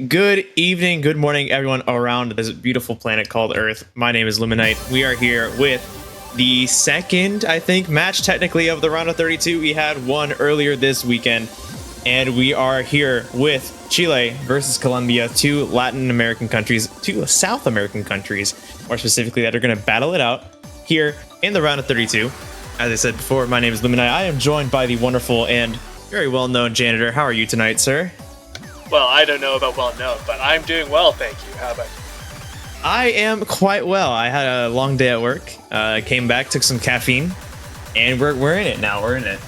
Good evening, good morning, everyone around this beautiful planet called Earth. My name is Luminite. We are here with the second, I think, match technically of the round of 32. We had one earlier this weekend, and we are here with Chile versus Colombia, two Latin American countries, two South American countries, more specifically, that are going to battle it out here in the round of 32. As I said before, my name is Luminite. I am joined by the wonderful and very well-known janitor. How are you tonight, sir? Well, I don't know about well-known, but I'm doing well, thank you. How about you? I am quite well. I had a long day at work, came back, took some caffeine, and we're in it now. We're in it.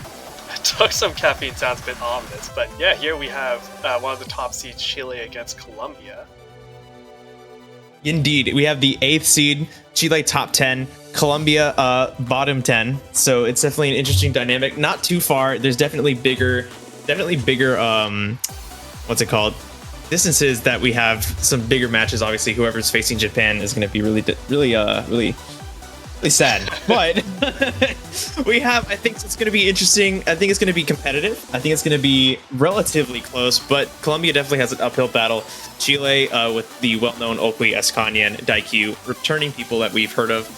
Took some caffeine sounds a bit ominous, but yeah, here we have one of the top seeds, Chile against Colombia. Indeed, we have the 8th seed, Chile top 10, Colombia bottom 10. So it's definitely an interesting dynamic. Not too far. There's definitely bigger. What's it called? Distances that we have some bigger matches. Obviously, whoever's facing Japan is going to be really sad. But we have. I think it's going to be interesting. I think it's going to be competitive. I think it's going to be relatively close. But Colombia definitely has an uphill battle. Chile with the well-known Oakley, Escanian, Daikyu, returning people that we've heard of,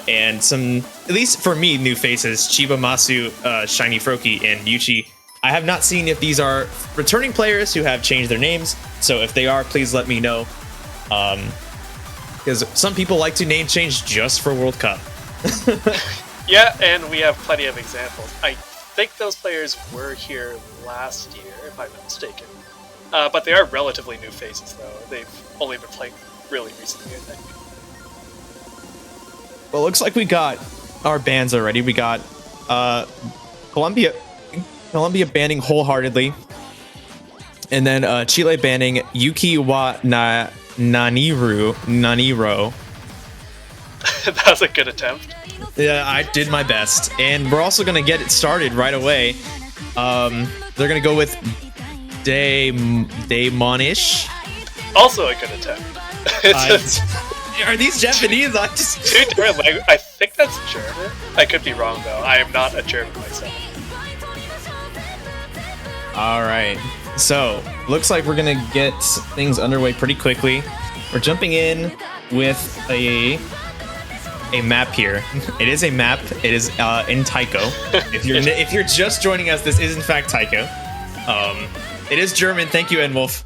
and some, at least for me, new faces: Chiba Masu, Shiny Froki, and Yuchi. I have not seen if these are returning players who have changed their names, so if they are, please let me know. Because some people like to name change just for World Cup. Yeah, and we have plenty of examples. I think those players were here last year, if I'm not mistaken. But they are relatively new faces, though. They've only been playing really recently, I think. Well, looks like we got our bans already. We got Colombia banning Wholeheartedly, and then Chile banning Yuki wa Naniro. That was a good attempt. Yeah, I did my best, and we're also gonna get it started right away. They're gonna go with Daemonish. Also a good attempt. Are these Japanese? I just two different languages. I think that's German. I could be wrong though. I am not a German myself. All right, so looks like we're gonna get things underway pretty quickly. We're jumping in with a map here. It is a map. It is in Taiko. If you're just joining us, this is in fact Taiko. It is German. Thank you, Enwolf.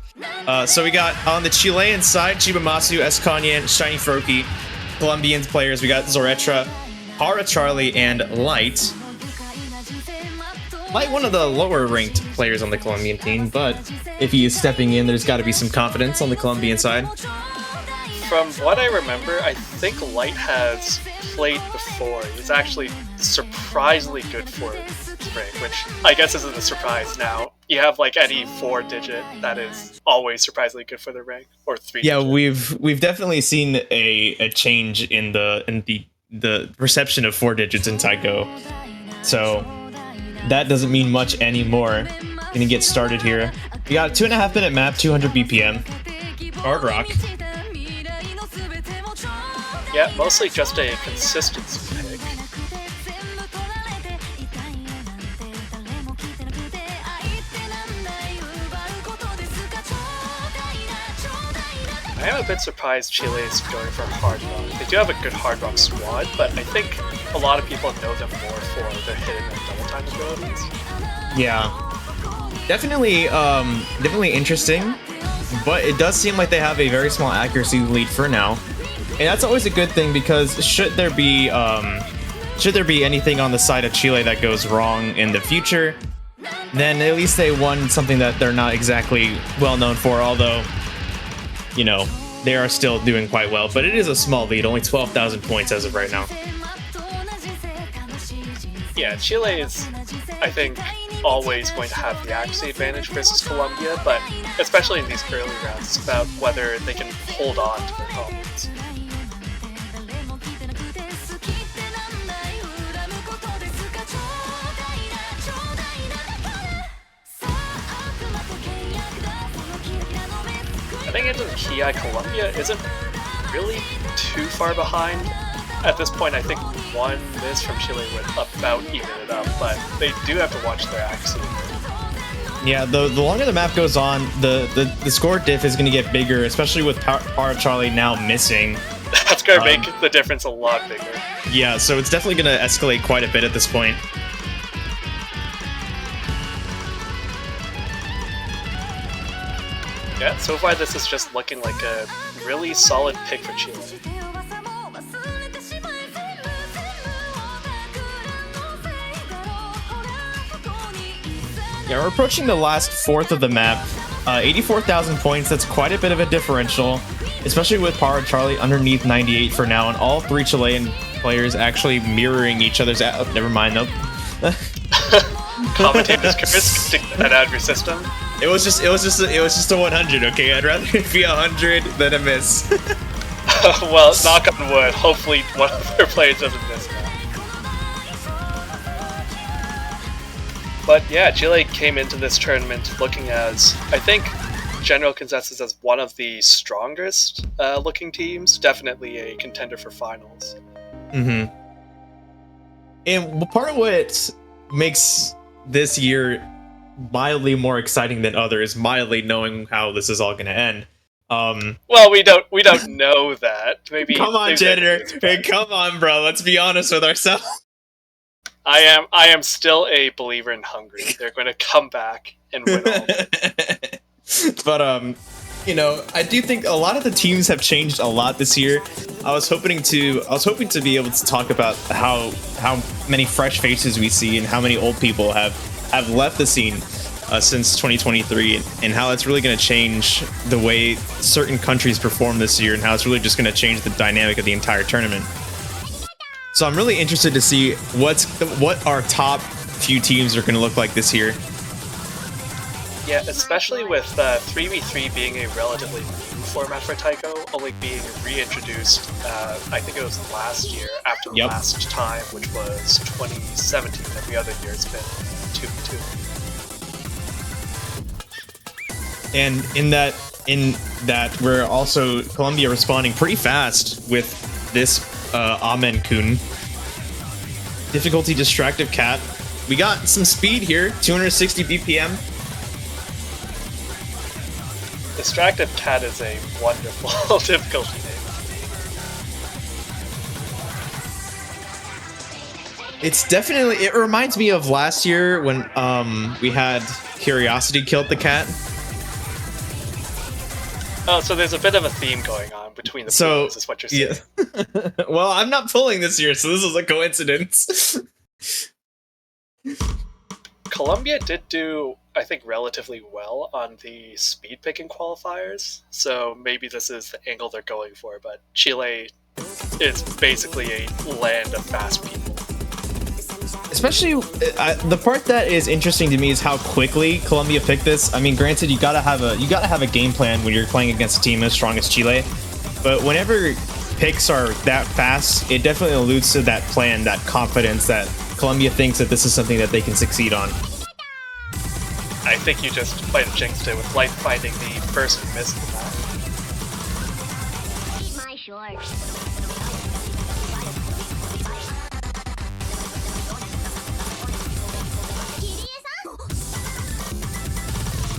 So we got on the Chilean side, Chiba Masu, Escanian, Shiny Froki. Colombian players, we got Zoretra, Hara Charlie, and Light. Light, one of the lower ranked players on the Colombian team, but if he is stepping in, there's got to be some confidence on the Colombian side. From what I remember, I think Light has played before. He's actually surprisingly good for Spring, which I guess isn't a surprise now. You have like any 4-digit that is always surprisingly good for the rank, or 3-digit. Yeah, we've definitely seen a change in the perception of 4 digits in Taiko. So that doesn't mean much anymore. Gonna get started here. We got a 2.5 minute map, 200 BPM. Hard rock. Yeah, mostly just a consistency pick. I am a bit surprised Chile is going for hard rock. They do have a good hard rock squad, but I think a lot of people know them more for their hidden and double time abilities. Yeah, definitely interesting, but it does seem like they have a very small accuracy lead for now, and that's always a good thing, because should there be anything on the side of Chile that goes wrong in the future, then at least they won something that they're not exactly well known for, although, you know, they are still doing quite well. But it is a small lead, only 12,000 points as of right now. Yeah, Chile is, I think, always going to have the accuracy advantage versus Colombia, but especially in these early rounds, it's about whether they can hold on to their combos. I think into the Ki, Colombia isn't really too far behind. At this point, I think one miss from Chile would about even it up, but they do have to watch their accuracy. Yeah, the longer the map goes on, the score diff is going to get bigger, especially with Power Charlie now missing. That's going to make the difference a lot bigger. Yeah, so it's definitely going to escalate quite a bit at this point. Yeah, so far this is just looking like a really solid pick for Chile. Yeah, we're approaching the last fourth of the map. 84,000 points, that's quite a bit of a differential, especially with Power Charlie underneath 98 for now, and all three Chilean players actually mirroring each other's... Oh, never mind, nope. Commentator's curse, take that out of your system. It was just a 100, okay? I'd rather it be 100 than a miss. Well, knock on wood, hopefully one of their players doesn't miss now. But yeah, Chile came into this tournament looking as, I think, general consensus as one of the strongest looking teams. Definitely a contender for finals. Mm-hmm. And part of what makes this year mildly more exciting than others, mildly knowing how this is all going to end. Well, we don't know that. Maybe. Come on, Janitor. Hey, come on, bro. Let's be honest with ourselves. I am still a believer in Hungary. They're going to come back and win all. But you know, I do think a lot of the teams have changed a lot this year. I was hoping to be able to talk about how many fresh faces we see and how many old people have left the scene since 2023, and how it's really going to change the way certain countries perform this year, and how it's really just going to change the dynamic of the entire tournament. So I'm really interested to see what our top few teams are going to look like this year. Yeah, especially with 3v3 being a relatively new format for Taiko, only being reintroduced, I think it was last year, after the last time, which was 2017. Every other year it's been 2v2. And in that, we're also Colombia responding pretty fast with this Amen Kun. Difficulty Distractive Cat. We got some speed here, 260 BPM. Distractive Cat is a wonderful difficulty name. It's definitely, it reminds me of last year when we had Curiosity killed the cat. Oh, so there's a bit of a theme going on between the pools, is what you're saying. Yeah. Well, I'm not pulling this year, so this is a coincidence. Colombia did do, I think, relatively well on the speed picking qualifiers, so maybe this is the angle they're going for, but Chile is basically a land of fast people. Especially, the part that is interesting to me is how quickly Colombia picked this. I mean, granted, you gotta have a game plan when you're playing against a team as strong as Chile, but whenever picks are that fast, it definitely alludes to that plan, that confidence that Colombia thinks that this is something that they can succeed on. I think you just might have jinxed it with Light finding the first miss of the map. Eat my shorts.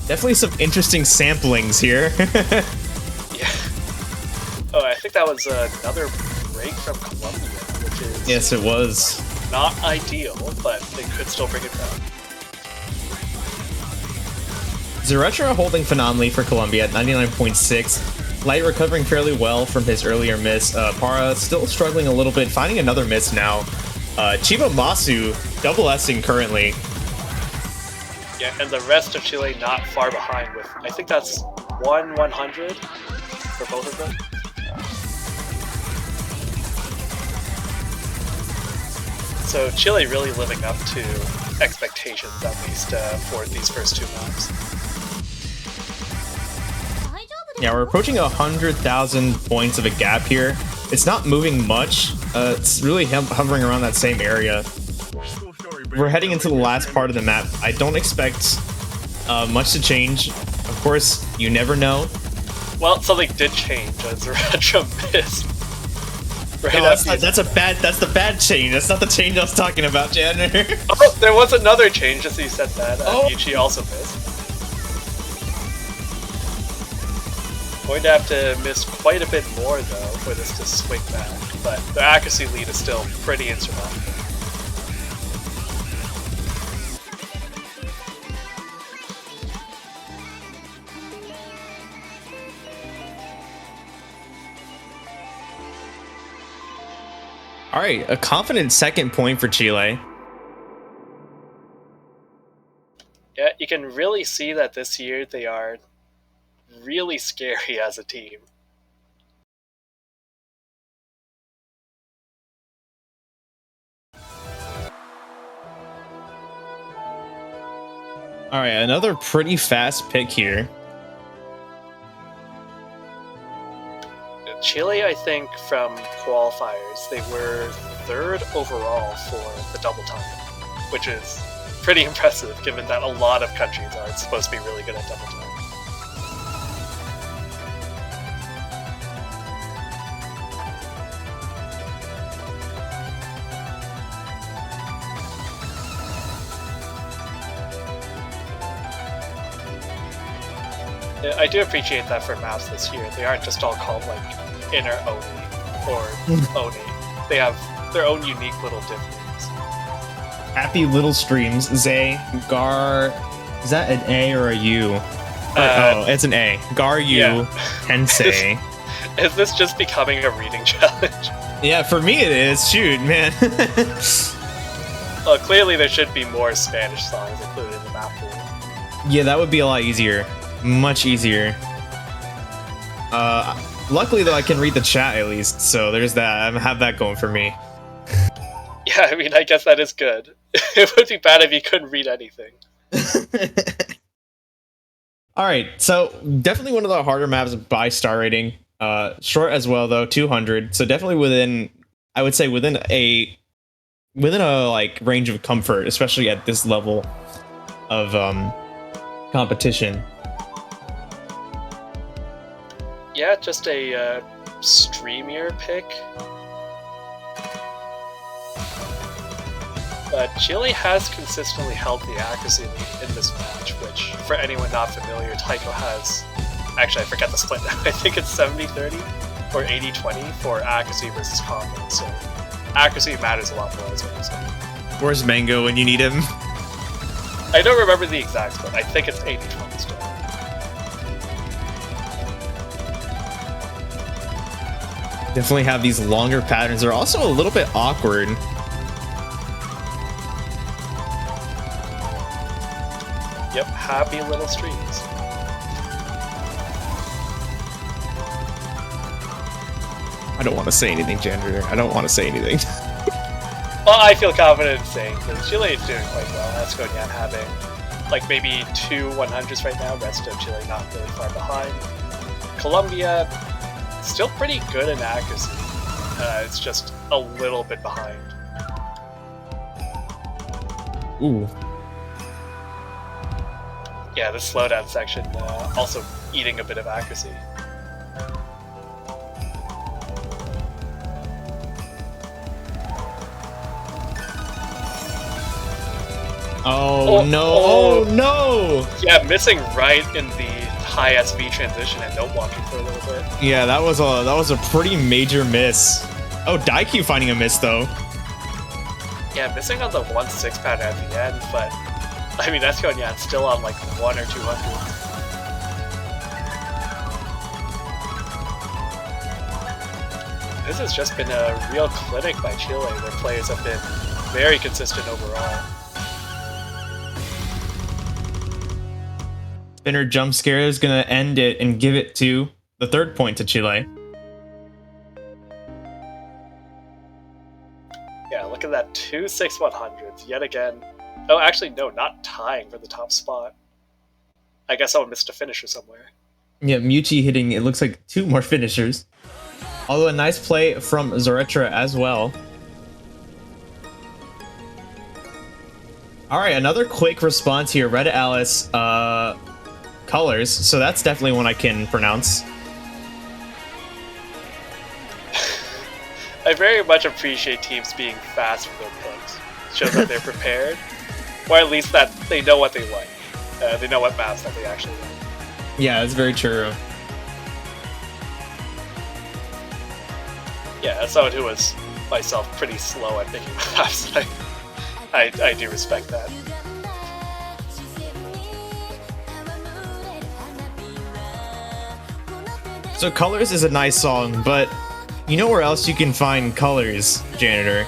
Definitely some interesting samplings here. Yeah. Oh, I think that was another break from Colombia, which is... Yes, it was. Not ideal, but they could still bring it back. Zeretra holding phenomenally for Colombia at 99.6. Light recovering fairly well from his earlier miss. Para still struggling a little bit, finding another miss now. Chiba Masu double S-ing currently. Yeah, and the rest of Chile not far behind with, I think that's 100 for both of them. So Chile really living up to expectations, at least for these first two maps. Yeah, we're approaching 100,000 points of a gap here. It's not moving much. It's really hovering around that same area. We're heading into the last part of the map. I don't expect much to change. Of course, you never know. Well, something did change as Zeretra missed. Right, no, that's the bad change. That's not the change I was talking about, Janitor. Oh, there was another change as you said that. Yuchi also missed. Going to have to miss quite a bit more, though, for this to swing back. But the accuracy lead is still pretty insurmountable. All right, a confident second point for Chile. Yeah, you can really see that this year they are really scary as a team. All right, another pretty fast pick here. Chile, I think, from qualifiers, they were 3rd overall for the double time, which is pretty impressive given that a lot of countries are supposed to be really good at double time. I do appreciate that for maps this year. They aren't just all called like Inner Oni or Oni. They have their own unique little differences. Happy little streams. Zay, Gar. Is that an A or a U? Oh, it's an A. Gar U. Yeah. Tensei. Is this just becoming a reading challenge? Yeah, for me it is. Shoot, man. Well, clearly there should be more Spanish songs included in the map pool. Yeah, that would be a lot easier. Much easier. Luckily, though, I can read the chat at least, so there's that. I have that going for me. Yeah, I mean, I guess that is good. It would be bad if you couldn't read anything. All right, so definitely one of the harder maps by star rating. Short as well, though, 200. So definitely within, I would say within a like range of comfort, especially at this level of competition. Yeah, just a streamier pick. But Chile has consistently held the accuracy lead in this match, which, for anyone not familiar, Taiko has... Actually, I forget the split now. I think it's 70-30 or 80-20 for accuracy versus confidence. So accuracy matters a lot more, is what I'm saying. Where's Mango when you need him? I don't remember the exact split. I think it's 80-20 still. Definitely have these longer patterns. They're also a little bit awkward. Yep, happy little streams. I don't want to say anything, Janitor. I don't want to say anything. Well, I feel confident in saying that Chile is doing quite well. That's going on having like maybe 2 100s right now. Rest of Chile not really far behind. Colombia still pretty good in accuracy. It's just a little bit behind. Ooh. Yeah, the slowdown section also eating a bit of accuracy. Oh, no! Oh no! Yeah, missing right in the high SV transition and no blocking for a little bit. Yeah, that was a pretty major miss. Oh, Daikyu finding a miss though. Yeah, missing on the 1-6 pattern at the end, but I mean that's going still on like 1 or 200. This has just been a real clinic by Chile. Their players have been very consistent overall. Spinner jump scare is gonna end it and give it to the 3rd point to Chile. Yeah, look at that 2 6-100s yet again. Oh, actually, no, not tying for the top spot. I guess I missed a finisher somewhere. Yeah, Muchi hitting, it looks like 2 more finishers. Although a nice play from Zoretra as well. All right, another quick response here. Red Alice, colors. So that's definitely one I can pronounce. I very much appreciate teams being fast with their picks. It shows that they're prepared, or at least that they know what they like. They know what maps that they actually like. Yeah, that's very true. Yeah, as someone who was myself pretty slow at making maps, I do respect that. So Colors is a nice song, but you know where else you can find colors, Janitor?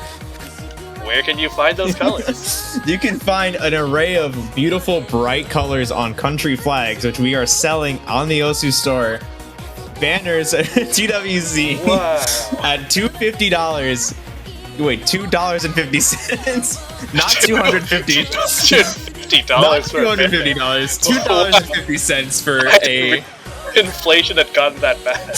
Where can you find those colors? You can find an array of beautiful, bright colors on country flags, which we are selling on the Osu store. Banners at TWC at $250. Wait, $2.50, not $250. $250. Not $250. $2.50 for a. Inflation had gotten that bad.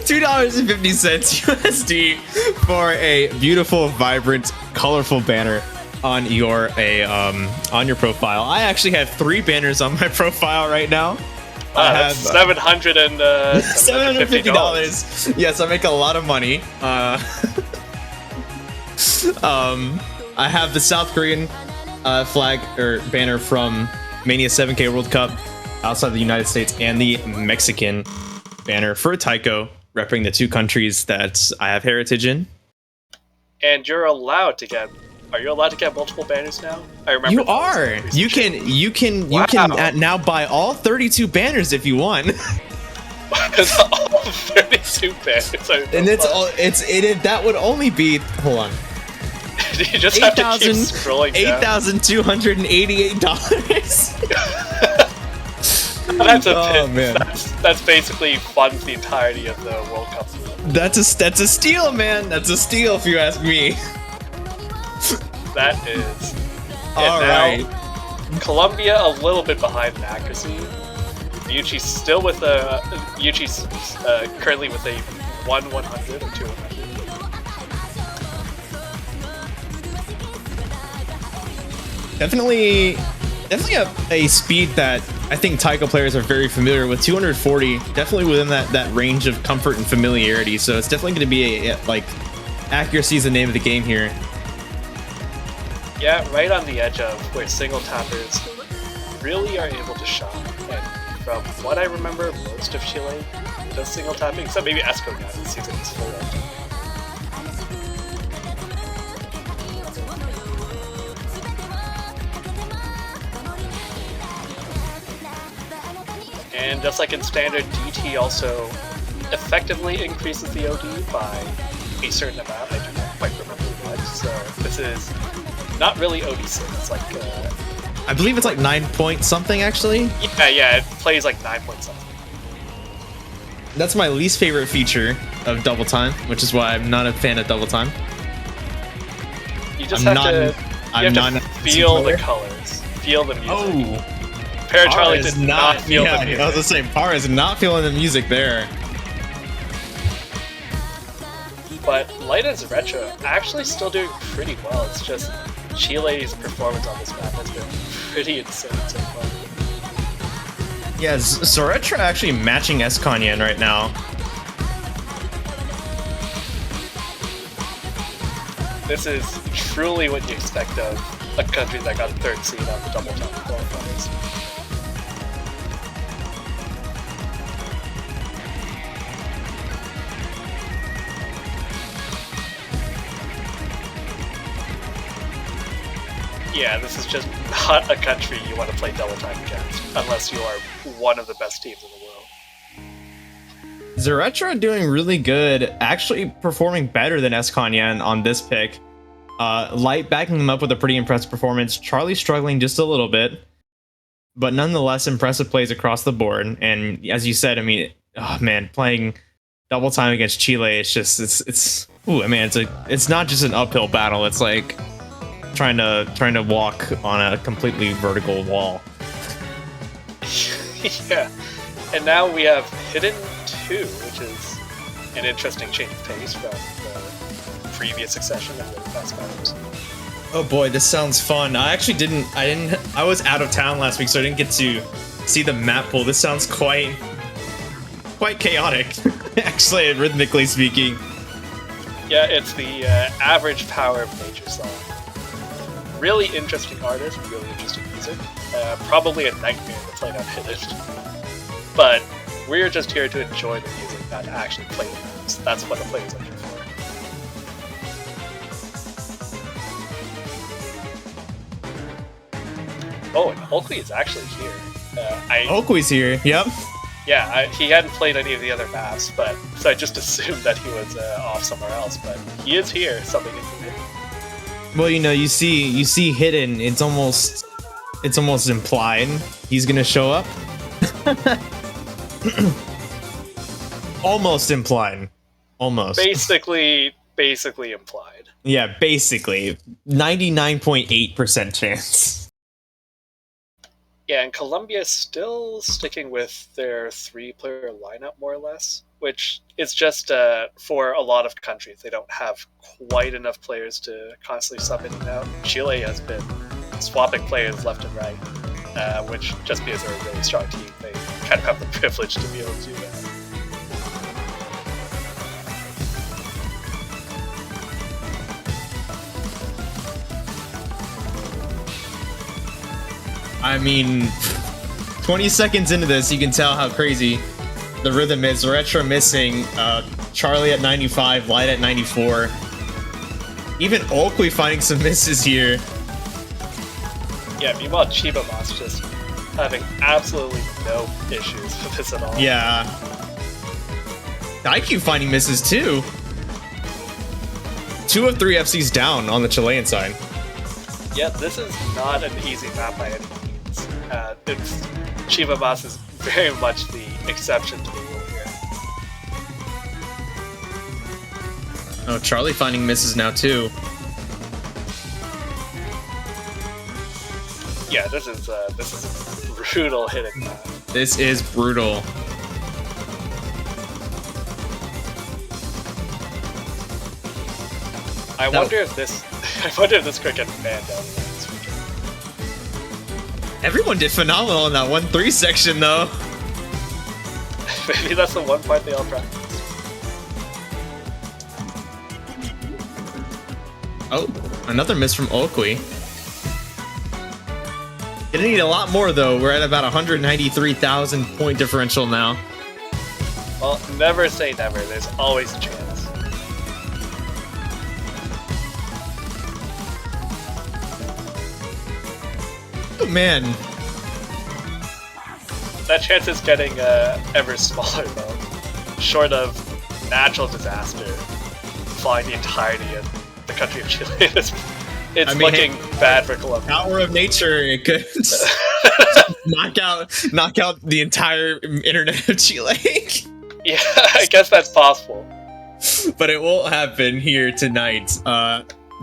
$2.50 USD for a beautiful, vibrant, colorful banner on your profile. I actually have 3 banners on my profile right now. I have $750. Yes, I make a lot of money. I have the South Korean flag or banner from Mania 7K World Cup outside the United States, and the Mexican banner for Taiko, repping the 2 countries that I have heritage in. And you're allowed to get. Are you allowed to get multiple banners now? I remember. You are. You can now buy all 32 banners if you want. All 32 banners. And that would only be, hold on. You just have to keep scrolling down. $8,288. That's basically funds the entirety of the World Cup. That's a steal, man. That's a steal if you ask me. That is. All right. Colombia a little bit behind in accuracy. Yuchi's still with Yuchi's currently with a 1/100 or 2/100. Definitely a speed that I think Taiko players are very familiar with. 240, definitely within that range of comfort and familiarity. So it's definitely going to be like accuracy is the name of the game here. Yeah, right on the edge of where single tappers really are able to shine. And from what I remember, most of Chile does single tapping, except maybe Esco now this season is full of. And just like in standard, DT also effectively increases the OD by a certain amount. I do not quite remember what. So this is not really OD6. It's like I believe it's like 9 point something actually. Yeah, it plays like 9 point something. That's my least favorite feature of double time, which is why I'm not a fan of double time. You just have to feel the colors, feel the music. Oh. Charlie did not feel the music. I was the same. Par is not feeling the music there. But Light as Retro actually still doing pretty well. It's just Chile's performance on this map has been pretty insane so far. Yeah, Zoretra actually matching Esconyan right now. This is truly what you expect of a country that got 3rd seed on the double time qualifiers. Yeah, this is just not a country you want to play double time against, unless you are one of the best teams in the world. Zoretra doing really good, actually performing better than Esconyan on this pick. Light backing him up with a pretty impressive performance. Charlie struggling just a little bit, but nonetheless impressive plays across the board. And as you said, I mean, oh man, playing double time against Chile, it's not just an uphill battle. It's like trying to walk on a completely vertical wall. Yeah, and now we have Hidden 2, which is an interesting change of pace from the previous succession of the past battles. Oh boy, this sounds fun. I was out of town last week, so I didn't get to see the map pool. This sounds quite chaotic, actually, rhythmically speaking. Yeah, it's the average power of nature song. Really interesting artist, really interesting music. Probably a nightmare to play on Hidden. But We're just here to enjoy the music, not to actually play the maps. That's what the players are here for. Oh, and Oakley is actually here. Oakley's here. Yep. Yeah, he hadn't played any of the other maps, but so I just assumed that he was off somewhere else. But he is here. Something is here. Well, you see hidden. It's almost implied he's gonna show up. Almost implied. Almost. Basically implied. Yeah, basically 99.8% chance. Yeah, and Colombia is still sticking with their 3-player lineup, more or less, which is just for a lot of countries. They don't have quite enough players to constantly sub in and out. Chile has been swapping players left and right, which just because they're a really strong team, they kind of have the privilege to be able to do that. I mean, 20 seconds into this, you can tell how crazy the rhythm is. Retro missing, Charlie at 95, Light at 94. Even Oakley finding some misses here. Yeah, meanwhile, Chiba Moss just having absolutely no issues with this at all. Yeah. IQ finding misses too. 2 of 3 FCs down on the Chilean side. Yeah, this is not an easy map by any means. Chiba Moss is very much the exception to the rule here. Oh, Charlie finding misses now too. Yeah, this is a brutal hitting map. This is brutal. I wonder if this could get banned out this weekend. Everyone did phenomenal in that 1-3 section though. Maybe that's the one part they all practice. Oh, another miss from Oakley. Gonna need a lot more though. We're at about 193,000 point differential now. Well, never say never. There's always a chance. Oh man. That chance is getting ever smaller though. Short of natural disaster, flying the entirety of the country of Chile. It's looking bad for Colombia. Power of nature, it could knock out the entire internet of Chile. Yeah, I guess that's possible. But it won't happen here tonight.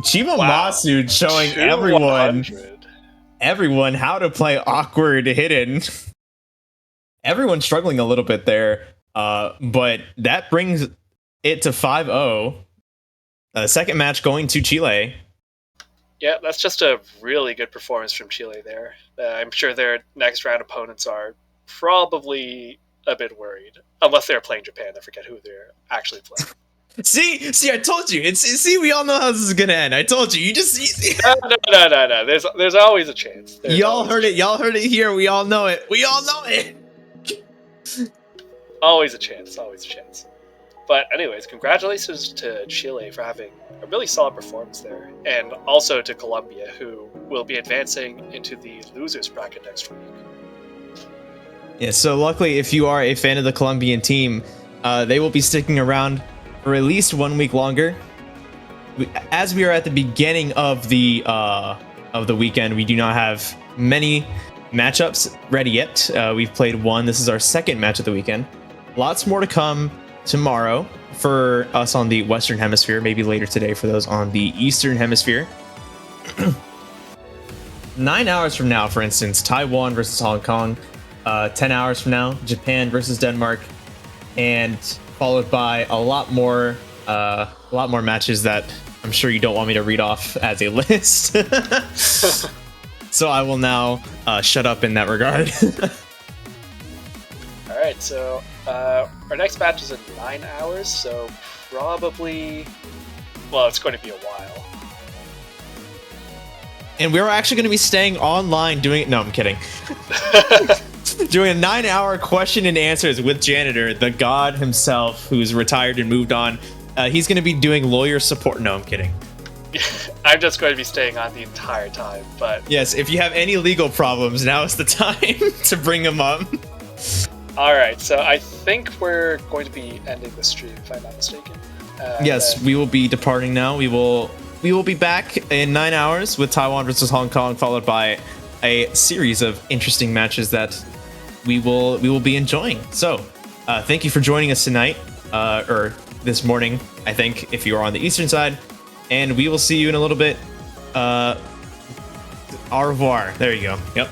Chiba Wow. Masu showing 200. everyone how to play awkward hidden. Everyone struggling a little bit there, but that brings it to 5-0. Second match going to Chile. Yeah, that's just a really good performance from Chile there. I'm sure their next round opponents are probably a bit worried, unless they're playing Japan. I forget who they're actually playing. See, I told you. See, we all know how this is gonna end. I told you. You just No. There's always a chance. y'all heard it. Y'all heard it here. We all know it. We all know it. Always a chance. Always a chance. But anyways, congratulations to Chile for having a really solid performance there, and also to Colombia, who will be advancing into the losers bracket next week. Yeah. So luckily, if you are a fan of the Colombian team, they will be sticking around for at least 1 week longer. As we are at the beginning of the weekend, we do not have many matchups ready yet. We've played one. This is our second match of the weekend. Lots more to come tomorrow for us on the Western Hemisphere, maybe later today for those on the Eastern Hemisphere. 9 hours from now, for instance, Taiwan versus Hong Kong. 10 hours from now, Japan versus Denmark, and followed by a lot more matches that I'm sure you don't want me to read off as a list. So I will now shut up in that regard. All right, so our next match is in 9 hours, so probably, well, it's going to be a while. And we're actually going to be staying online doing it. No, I'm kidding. doing a 9-hour question and answers with Janitor, the god himself, who's retired and moved on. He's going to be doing lawyer support. No, I'm kidding. I'm just going to be staying on the entire time, but... Yes, if you have any legal problems, now is the time to bring them up. Alright, so I think we're going to be ending the stream, if I'm not mistaken. Yes, we will be departing now. We will be back in 9 hours with Taiwan versus Hong Kong, followed by a series of interesting matches that we will be enjoying. So, thank you for joining us tonight, or this morning, I think, if you are on the eastern side. And we will see you in a little bit. Au revoir. There you go. Yep.